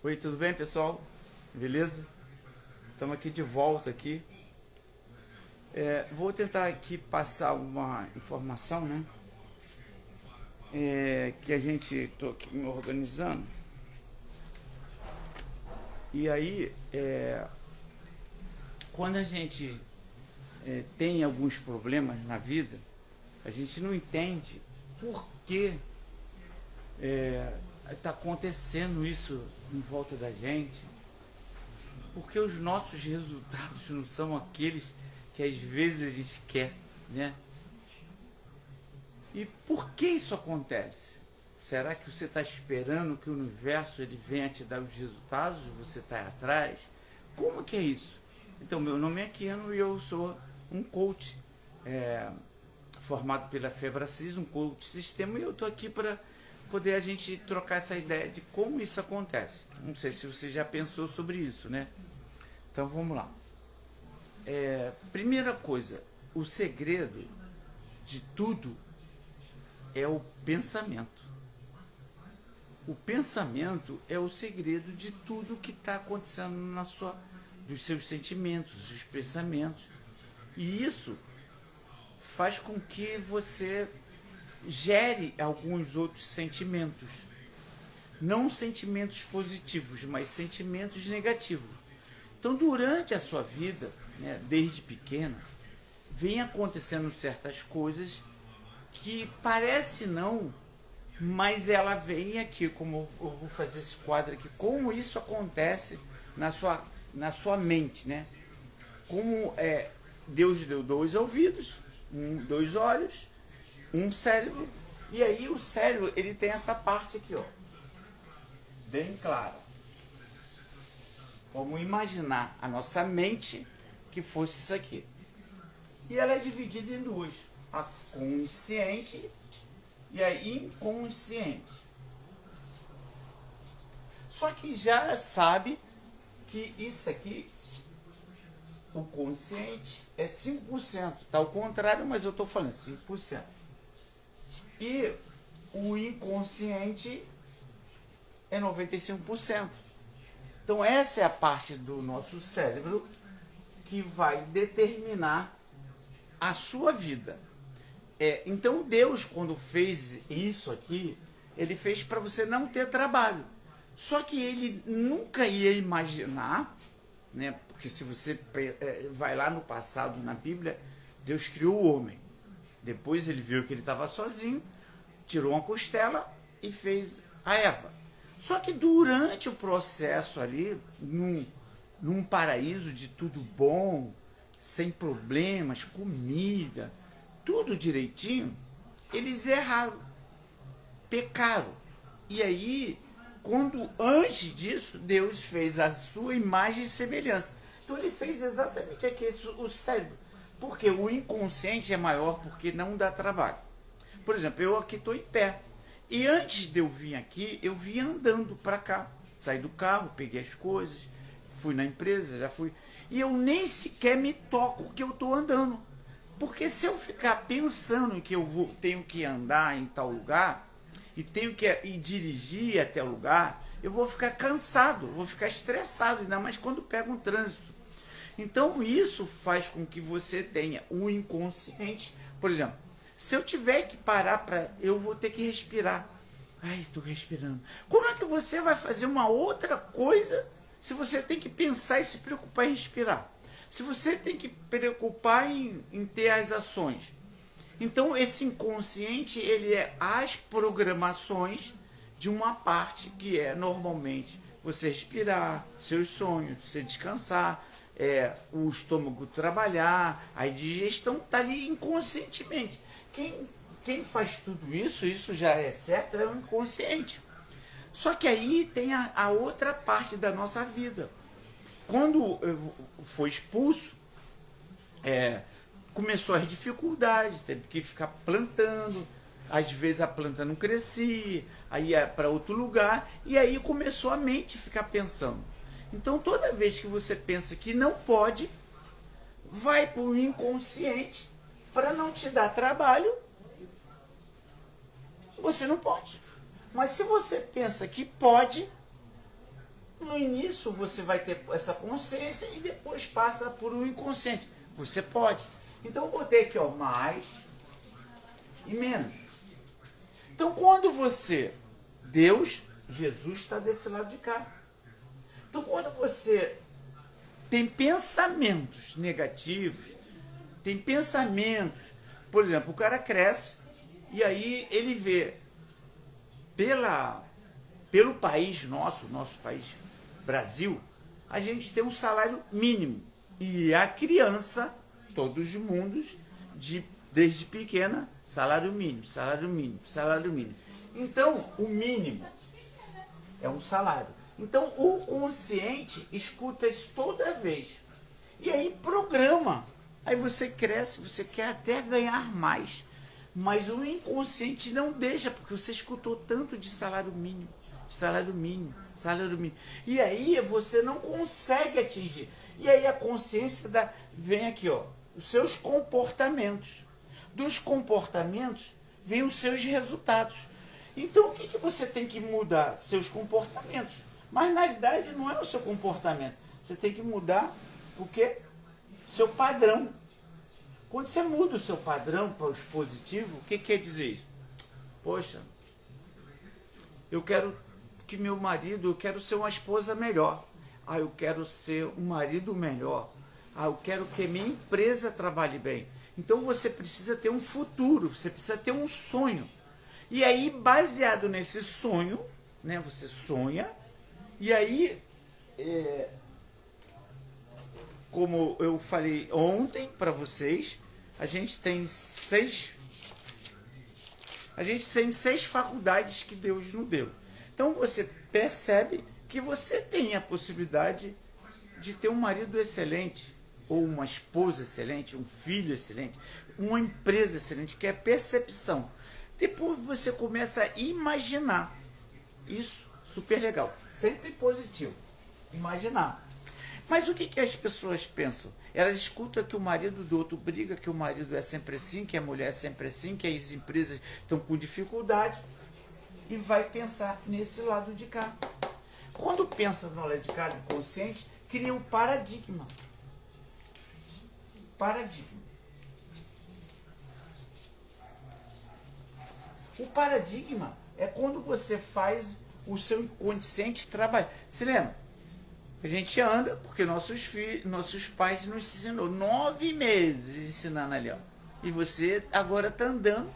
Oi, tudo bem, pessoal? Beleza? Estamos aqui de volta aqui. Vou tentar aqui passar uma informação, né? Que a gente estou aqui me organizando. E aí, quando a gente tem alguns problemas na vida, a gente não entende por que está acontecendo isso em volta da gente. Porque os nossos resultados não são aqueles que às vezes a gente quer, né? E por que isso acontece? Será que você está esperando que o universo ele venha te dar os resultados e você está atrás? Como que é isso? Então, meu nome é Keno e eu sou um coach formado pela Febracis, um coach sistema, e eu estou aqui para poder a gente trocar essa ideia de como isso acontece. Não sei se você já pensou sobre isso, né? Então vamos lá. Primeira coisa, o segredo de tudo é o pensamento. O pensamento é o segredo de tudo que está acontecendo dos seus sentimentos, dos pensamentos. E isso faz com que você gere alguns outros sentimentos. Não sentimentos positivos, mas sentimentos negativos. Então, durante a sua vida, né, desde pequena, vem acontecendo certas coisas que parece não, mas ela vem aqui, como eu vou fazer esse quadro aqui, como isso acontece na sua mente, né? Como Deus deu dois ouvidos, dois olhos, um cérebro, e aí o cérebro ele tem essa parte aqui, ó, bem clara. Vamos imaginar a nossa mente que fosse isso aqui. E ela é dividida em duas. A consciente e a inconsciente. Só que já sabe que isso aqui, o consciente, é 5%. Tá ao contrário, mas eu estou falando 5%. E o inconsciente é 95%. Então essa é a parte do nosso cérebro que vai determinar a sua vida. Então Deus, quando fez isso aqui, ele fez para você não ter trabalho. Só que ele nunca ia imaginar, né? Porque se você vai lá no passado, na Bíblia, Deus criou o homem. Depois ele viu que ele estava sozinho, tirou uma costela e fez a Eva. Só que durante o processo ali, num paraíso de tudo bom, sem problemas, comida, tudo direitinho, eles erraram, pecaram. E aí, antes disso, Deus fez a sua imagem e semelhança. Então ele fez exatamente aqui o cérebro. Porque o inconsciente é maior porque não dá trabalho. Por exemplo, eu aqui estou em pé. E antes de eu vir aqui, eu vim andando para cá. Saí do carro, peguei as coisas, fui na empresa, já fui. E eu nem sequer me toco que eu estou andando. Porque se eu ficar pensando que tenho que andar em tal lugar, e tenho que ir dirigir até o lugar, eu vou ficar cansado, vou ficar estressado, ainda mais quando pego um trânsito. Então isso faz com que você tenha um inconsciente. Por exemplo, se eu tiver que parar eu vou ter que respirar. Ai, estou respirando. Como é que você vai fazer uma outra coisa se você tem que pensar e se preocupar em respirar? Se você tem que preocupar em ter as ações. Então esse inconsciente, ele é as programações de uma parte que é normalmente você respirar, seus sonhos, você descansar, o estômago trabalhar, a digestão está ali inconscientemente. Quem faz tudo isso já é certo, é o inconsciente. Só que aí tem a outra parte da nossa vida. Quando foi expulso, começou as dificuldades, teve que ficar plantando, às vezes a planta não crescia, aí ia para outro lugar, e aí começou a mente ficar pensando. Então toda vez que você pensa que não pode, vai para o inconsciente para não te dar trabalho, você não pode. Mas se você pensa que pode, No início você vai ter essa consciência e depois passa por um inconsciente. Você pode. Então eu botei aqui, ó, mais e menos. Então quando você, Deus, Jesus está desse lado de cá. Então quando você tem pensamentos negativos, tem pensamentos, por exemplo, o cara cresce e aí ele vê pelo país nosso país, Brasil, a gente tem um salário mínimo. E a criança, todos os mundos, desde pequena, salário mínimo, salário mínimo, salário mínimo. Então, o mínimo é um salário. Então, o consciente escuta isso toda vez. E aí programa. Aí você cresce, você quer até ganhar mais. Mas o inconsciente não deixa, porque você escutou tanto de salário mínimo, salário mínimo, salário mínimo. E aí você não consegue atingir. E aí a consciência vem aqui, ó, os seus comportamentos. Dos comportamentos vem os seus resultados. Então o que você tem que mudar? Seus comportamentos. Mas na realidade não é o seu comportamento. Você tem que mudar o quê? Seu padrão. Quando você muda o seu padrão para os positivos, o que quer dizer isso? Poxa, eu quero que meu marido, eu quero ser uma esposa melhor. Ah, eu quero ser um marido melhor. Ah, eu quero que minha empresa trabalhe bem. Então você precisa ter um futuro, você precisa ter um sonho. E aí, baseado nesse sonho, né, você sonha, e aí, como eu falei ontem para vocês, a gente tem seis faculdades que Deus nos deu. Então você percebe que você tem a possibilidade de ter um marido excelente, ou uma esposa excelente, um filho excelente, uma empresa excelente, que é percepção. Depois você começa a imaginar. Isso, super legal. Sempre positivo. Imaginar. Mas o que as pessoas pensam? Elas escutam que o marido do outro briga, que o marido é sempre assim, que a mulher é sempre assim, que as empresas estão com dificuldade, e vai pensar nesse lado de cá. Quando pensa no lado de cá, do consciente, cria um paradigma. Paradigma. O paradigma é quando você faz o seu inconsciente trabalhar. Se lembra? A gente anda porque nossos pais nos ensinou 9 meses ensinando ali, ó. E você agora está andando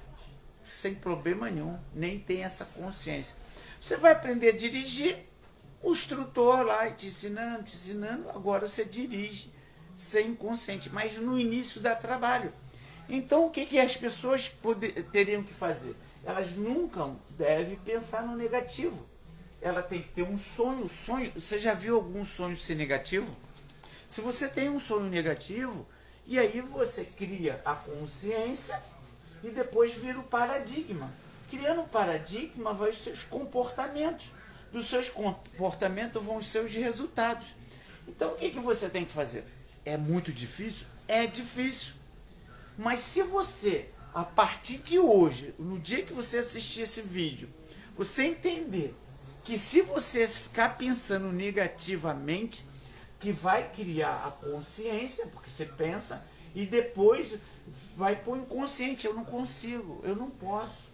sem problema nenhum, nem tem essa consciência. Você vai aprender a dirigir, o instrutor lá te ensinando, agora você dirige sem inconsciente, mas no início dá trabalho. Então o que as pessoas teriam que fazer? Elas nunca devem pensar no negativo. Ela tem que ter um sonho. Você já viu algum sonho ser negativo? Se você tem um sonho negativo, e aí você cria a consciência e depois vira o paradigma. Criando o paradigma, vai os seus comportamentos. Dos seus comportamentos vão os seus resultados. Então o que você tem que fazer? É muito difícil? É difícil. Mas se você, a partir de hoje, no dia que você assistir esse vídeo, você entender que se você ficar pensando negativamente, que vai criar a consciência, porque você pensa, e depois vai para o inconsciente. Eu não consigo, eu não posso.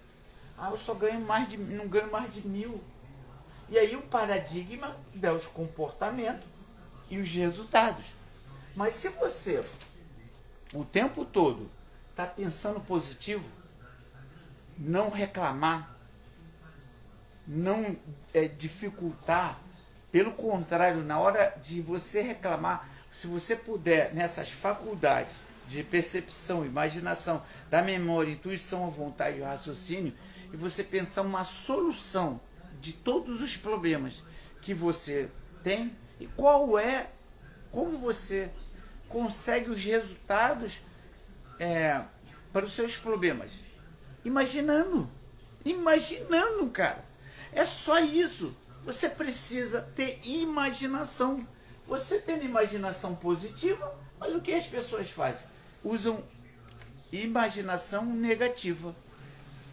Ah, eu só ganho não ganho mais de 1.000. E aí o paradigma dá os comportamentos e os resultados. Mas se você, o tempo todo, está pensando positivo, não reclamar, não dificultar, pelo contrário, na hora de você reclamar, se você puder, nessas faculdades de percepção, imaginação, da memória, intuição, a vontade e o raciocínio, e você pensar uma solução de todos os problemas que você tem, e como você consegue os resultados para os seus problemas. Imaginando, cara. É só isso. Você precisa ter imaginação. Você tendo imaginação positiva, mas o que as pessoas fazem? Usam imaginação negativa.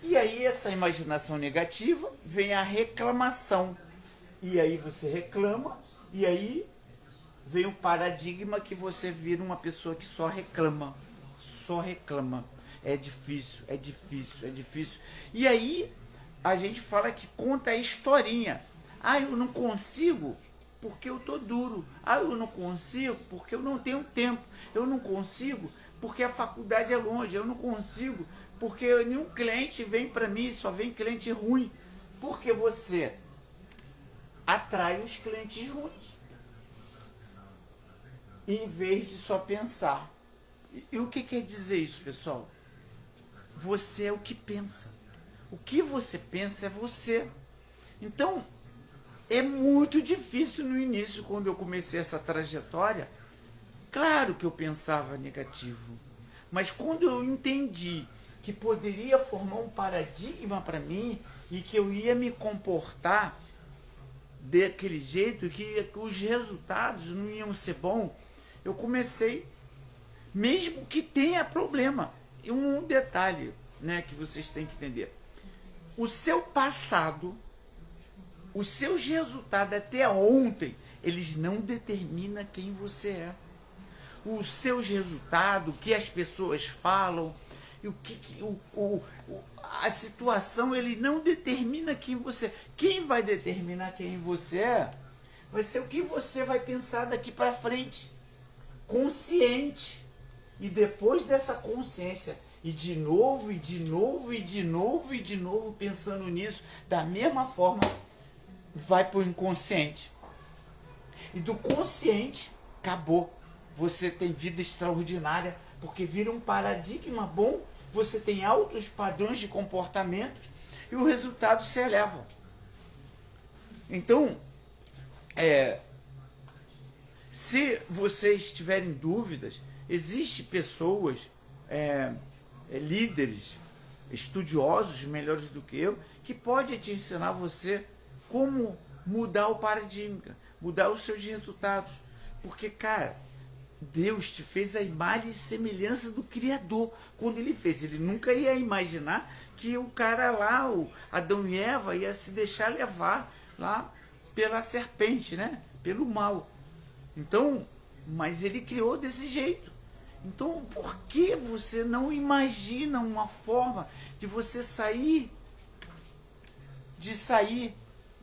E aí essa imaginação negativa vem a reclamação. E aí você reclama E aí vem o paradigma que você vira uma pessoa que só reclama. Só reclama. É difícil, é difícil, é difícil. E aí a gente fala que conta a historinha. Ah, eu não consigo porque eu tô duro. Ah, eu não consigo porque eu não tenho tempo. Eu não consigo porque a faculdade é longe. Eu não consigo porque nenhum cliente vem para mim, só vem cliente ruim. Porque você atrai os clientes ruins, em vez de só pensar. E o que quer dizer isso, pessoal? Você é o que pensa. O que você pensa é você. Então, é muito difícil no início, quando eu comecei essa trajetória. Claro que eu pensava negativo. Mas quando eu entendi que poderia formar um paradigma para mim e que eu ia me comportar daquele jeito, que os resultados não iam ser bons, eu comecei, mesmo que tenha problema. E um detalhe, né, que vocês têm que entender. O seu passado, os seus resultados até ontem, eles não determinam quem você é. Os seus resultados, o que as pessoas falam, a situação, ele não determina quem você é. Quem vai determinar quem você é vai ser o que você vai pensar daqui para frente. Consciente. E depois dessa consciência, e de novo, e de novo, e de novo, e de novo, pensando nisso, da mesma forma, vai para o inconsciente. E do consciente, acabou. Você tem vida extraordinária, porque vira um paradigma bom, você tem altos padrões de comportamento, e o resultado se eleva. Então, se vocês tiverem dúvidas, existem pessoas, líderes, estudiosos melhores do que eu, que podem te ensinar você como mudar o paradigma, mudar os seus resultados. Porque, cara, Deus te fez a imagem e semelhança do Criador. Quando ele fez, ele nunca ia imaginar que o cara lá, o Adão e Eva, ia se deixar levar lá pela serpente, né? Pelo mal. Então, mas ele criou desse jeito. Então, por que você não imagina uma forma de você sair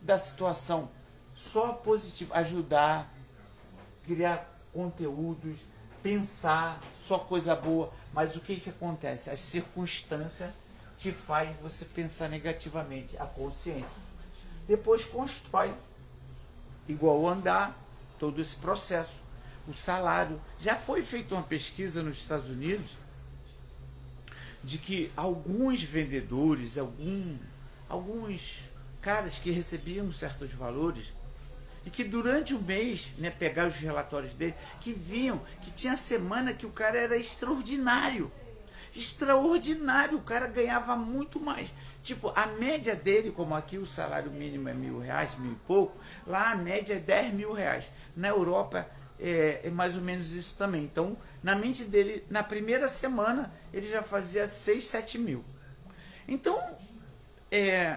da situação só positiva, ajudar, criar conteúdos, pensar só coisa boa, mas o que acontece? As circunstâncias te faz você pensar negativamente, a consciência. Depois constrói, igual andar, todo esse processo. O salário. Já foi feita uma pesquisa nos Estados Unidos de que alguns vendedores, alguns caras que recebiam certos valores, e que durante o mês, né, pegar os relatórios dele, que viam que tinha semana que o cara era extraordinário. Extraordinário, o cara ganhava muito mais. Tipo, a média dele, como aqui o salário mínimo é R$1.000, 1.000 e pouco, lá a média é R$10.000. Na Europa é mais ou menos isso também. Então, na mente dele, na primeira semana, ele já fazia 6, 7 mil. Então,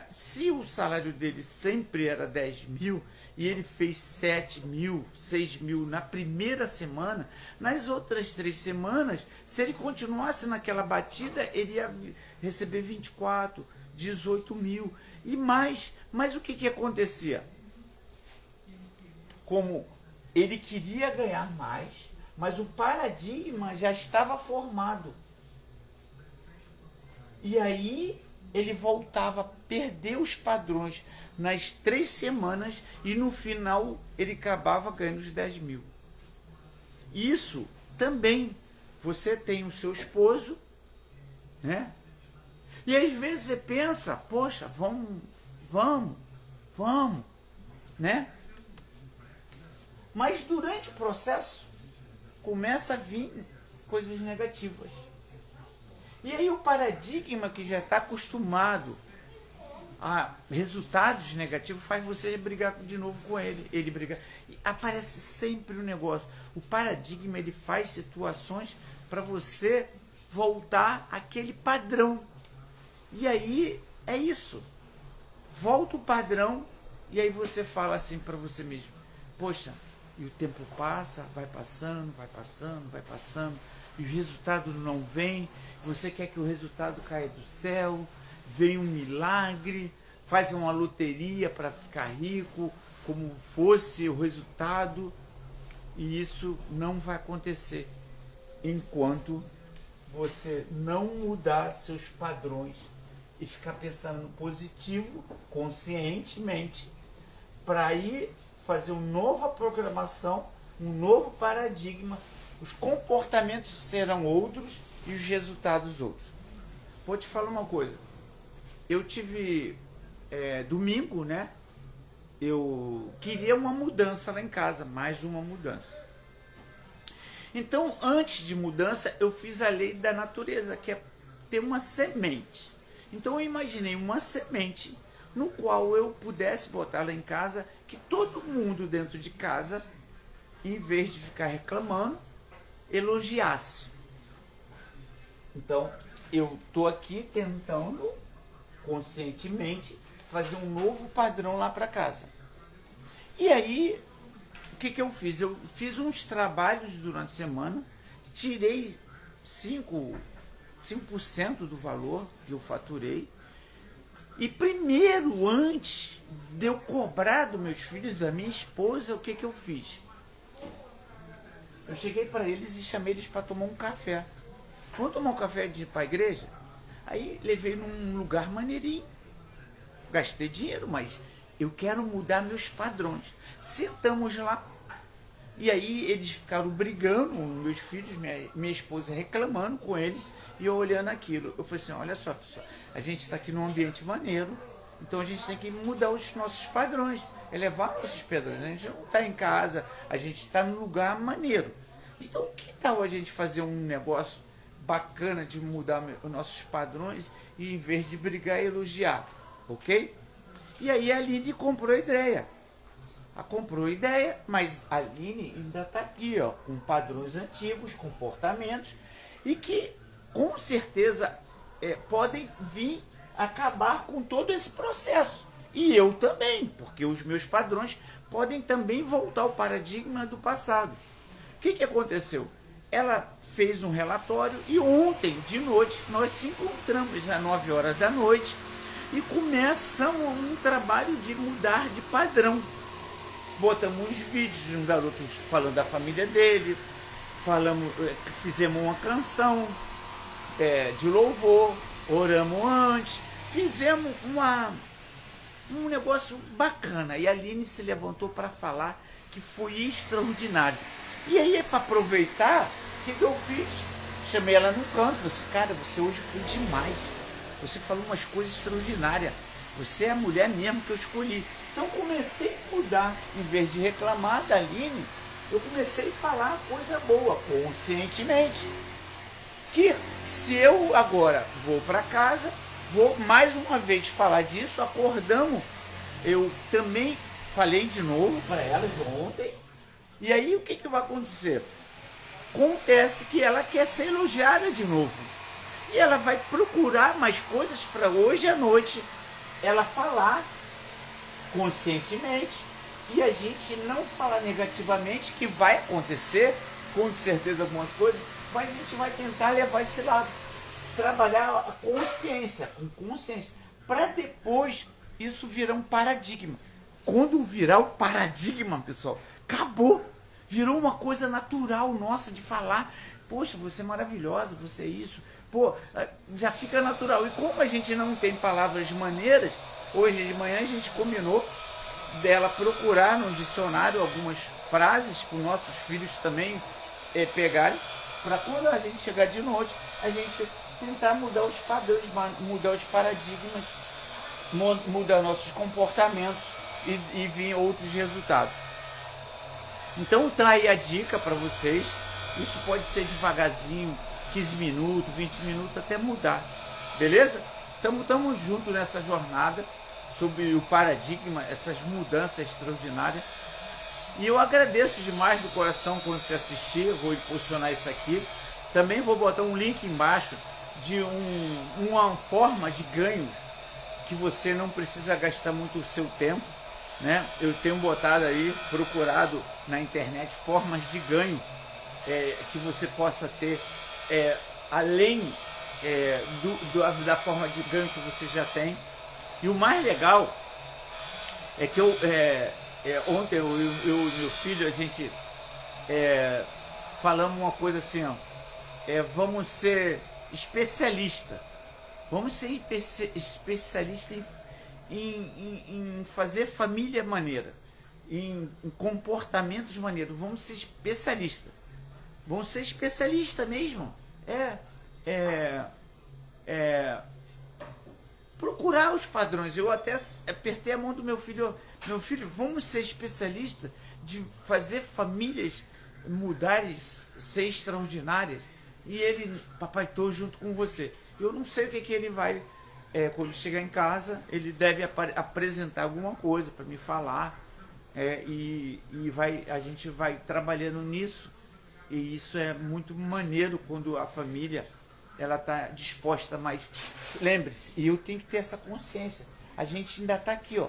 se o salário dele sempre era 10 mil e ele fez 7 mil, 6 mil na primeira semana, nas outras 3 semanas, se ele continuasse naquela batida, ele ia receber 24, 18 mil e mais. Mas o que acontecia? Como ele queria ganhar mais, mas o paradigma já estava formado. E aí ele voltava a perder os padrões nas 3 semanas e no final ele acabava ganhando os 10 mil. Isso também, você tem o seu esposo, né? E às vezes você pensa, poxa, vamos, né? Mas durante o processo começa a vir coisas negativas. E aí o paradigma que já está acostumado a resultados negativos faz você brigar de novo com ele. Ele briga. E aparece sempre o negócio. O paradigma, ele faz situações para você voltar àquele padrão. E aí é isso. Volta o padrão e aí você fala assim para você mesmo: poxa, e o tempo passa, vai passando, vai passando, vai passando, e os resultados não vêm, você quer que o resultado caia do céu, vem um milagre, faz uma loteria para ficar rico, como fosse o resultado, e isso não vai acontecer enquanto você não mudar seus padrões e ficar pensando no positivo conscientemente para ir fazer uma nova programação, um novo paradigma. Os comportamentos serão outros e os resultados outros. Vou te falar uma coisa. Eu tive domingo, né? Eu queria uma mudança lá em casa, mais uma mudança. Então, antes de mudança, eu fiz a lei da natureza, que é ter uma semente. Então, eu imaginei uma semente no qual eu pudesse botar lá em casa, que todo mundo dentro de casa, em vez de ficar reclamando, elogiasse. Então, eu estou aqui tentando, conscientemente, fazer um novo padrão lá para casa. E aí, o que eu fiz? Eu fiz uns trabalhos durante a semana, tirei 5% do valor que eu faturei. E primeiro, antes de eu cobrar dos meus filhos, da minha esposa, o que eu fiz? Eu cheguei para eles e chamei eles para tomar um café. Vamos tomar um café de ir para a igreja? Aí levei num lugar maneirinho. Gastei dinheiro, mas eu quero mudar meus padrões. Sentamos lá. E aí eles ficaram brigando, meus filhos, minha esposa reclamando com eles e eu olhando aquilo. Eu falei assim, olha só, pessoal, a gente está aqui num ambiente maneiro, então a gente tem que mudar os nossos padrões, elevar nossos padrões. A gente não está em casa, a gente está num lugar maneiro. Então que tal a gente fazer um negócio bacana de mudar os nossos padrões e em vez de brigar, elogiar, ok? E aí a Aline comprou a ideia. Comprou a ideia, mas a Aline ainda está aqui, ó, com padrões antigos, comportamentos, e que com certeza podem vir acabar com todo esse processo. E eu também, porque os meus padrões podem também voltar ao paradigma do passado. O que aconteceu? Ela fez um relatório e ontem de noite nós se encontramos às 9 horas da noite e começamos um trabalho de mudar de padrão. Botamos uns vídeos de um garoto falando da família dele, fizemos uma canção de louvor, oramos antes, fizemos um negócio bacana. E a Aline se levantou para falar que foi extraordinário. E aí, para aproveitar, o que eu fiz? Chamei ela num canto, falei assim, cara, você hoje foi demais. Você falou umas coisas extraordinárias. Você é a mulher mesmo que eu escolhi. Então comecei a mudar. Em vez de reclamar da Aline, eu comecei a falar coisa boa, conscientemente. Que se eu agora vou para casa, vou mais uma vez falar disso, acordamos. Eu também falei de novo para ela ontem. E aí o que vai acontecer? Acontece que ela quer ser elogiada de novo. E ela vai procurar mais coisas para hoje à noite ela falar conscientemente e a gente não falar negativamente, que vai acontecer, com certeza algumas coisas, mas a gente vai tentar levar esse lado, trabalhar a consciência, com consciência, para depois isso virar um paradigma. Quando virar o paradigma, pessoal, acabou, virou uma coisa natural nossa de falar, poxa, você é maravilhosa, você é isso, pô, já fica natural. E como a gente não tem palavras maneiras, hoje de manhã a gente combinou dela procurar no dicionário algumas frases para os nossos filhos também pegarem, para quando a gente chegar de noite, a gente tentar mudar os padrões, mudar os paradigmas, mudar nossos comportamentos e vir outros resultados. Então tá aí a dica para vocês. Isso pode ser devagarzinho, 15 minutos, 20 minutos, até mudar. Beleza? Estamos juntos nessa jornada sobre o paradigma, essas mudanças extraordinárias. E eu agradeço demais do coração quando você assistir. Eu vou impulsionar isso aqui. Também vou botar um link embaixo de uma forma de ganho que você não precisa gastar muito o seu tempo. né? Eu tenho botado aí, procurado na internet formas de ganho que você possa ter além da forma de ganho que você já tem. E o mais legal é que ontem eu e meu filho, a gente falamos uma coisa assim, ó, vamos ser especialista. Vamos ser especialista em fazer família maneira, em comportamentos maneiros. Vamos ser especialista. Vamos ser especialista mesmo. Procurar os padrões. Eu até apertei a mão do meu filho. Meu filho, vamos ser especialista de fazer famílias mudarem, ser extraordinárias. E ele, papai, estou junto com você. Eu não sei o que ele vai, quando chegar em casa, ele deve apresentar alguma coisa para me falar. E a gente vai trabalhando nisso. E isso é muito maneiro quando a família ela está disposta, mas lembre-se, e eu tenho que ter essa consciência. A gente ainda está aqui, ó,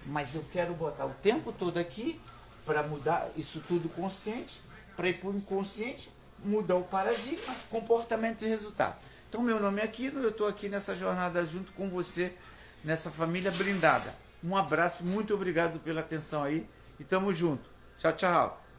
mas eu quero botar o tempo todo aqui para mudar isso tudo consciente, para ir para o inconsciente, mudar o paradigma, comportamento e resultado. Então, meu nome é Aquino, eu estou aqui nessa jornada junto com você, nessa família brindada. Um abraço, muito obrigado pela atenção aí e tamo junto. Tchau, tchau.